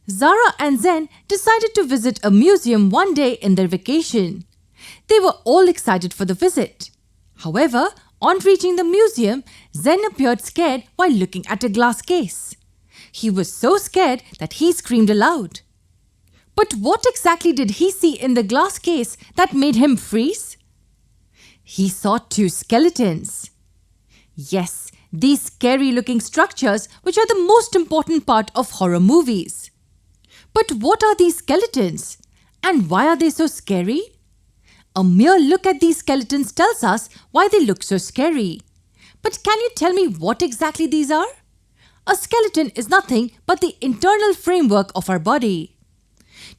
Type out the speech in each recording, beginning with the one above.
Zara and Zen decided to visit a museum one day in their vacation. They were all excited for the visit. However, on reaching the museum, Zen appeared scared while looking at a glass case. He was so scared that he screamed aloud. But what exactly did he see in the glass case that made him freeze? He saw two skeletons. Yes, these scary-looking structures which are the most important part of horror movies. But what are these skeletons? And why are they so scary? A mere look at these skeletons tells us why they look so scary. But can you tell me what exactly these are? A skeleton is nothing but the internal framework of our body.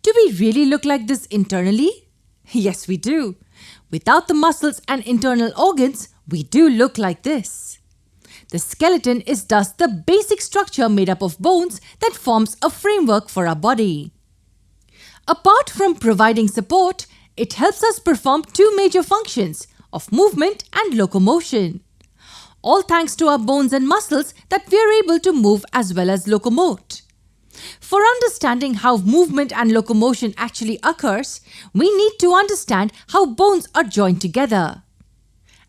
Do we really look like this internally? Yes, we do. Without the muscles and internal organs, we do look like this. The skeleton is thus the basic structure made up of bones that forms a framework for our body. Apart from providing support, it helps us perform two major functions of movement and locomotion. All thanks to our bones and muscles that we are able to move as well as locomote. For understanding how movement and locomotion actually occurs, we need to understand how bones are joined together.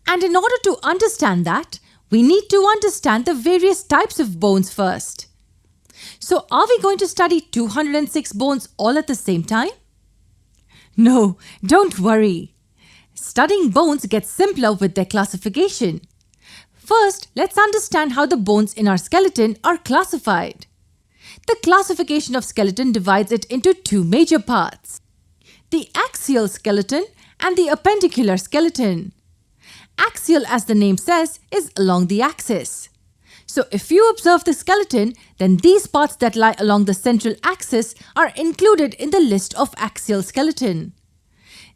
And in order to understand that, we need to understand the various types of bones first. So are we going to study 206 bones all at the same time? No, don't worry. Studying bones gets simpler with their classification. First, let's understand how the bones in our skeleton are classified. The classification of skeleton divides it into two major parts: the axial skeleton and the appendicular skeleton. Axial, as the name says, is along the axis. So if you observe the skeleton, then these parts that lie along the central axis are included in the list of axial skeleton.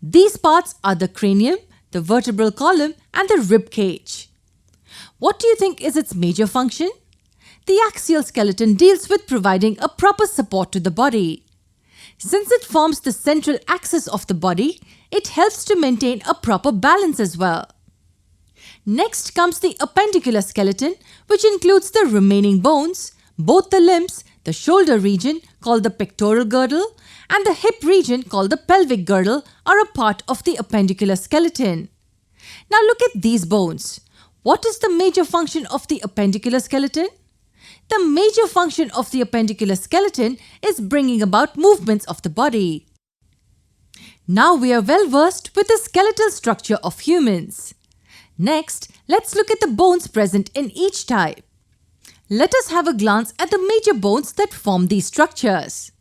These parts are the cranium, the vertebral column, and the rib cage. What do you think is its major function? The axial skeleton deals with providing a proper support to the body. Since it forms the central axis of the body, it helps to maintain a proper balance as well. Next comes the appendicular skeleton, which includes the remaining bones, both the limbs, the shoulder region called the pectoral girdle and the hip region called the pelvic girdle are a part of the appendicular skeleton. Now look at these bones. What is the major function of the appendicular skeleton? The major function of the appendicular skeleton is bringing about movements of the body. Now we are well versed with the skeletal structure of humans. Next, let's look at the bones present in each type. Let us have a glance at the major bones that form these structures.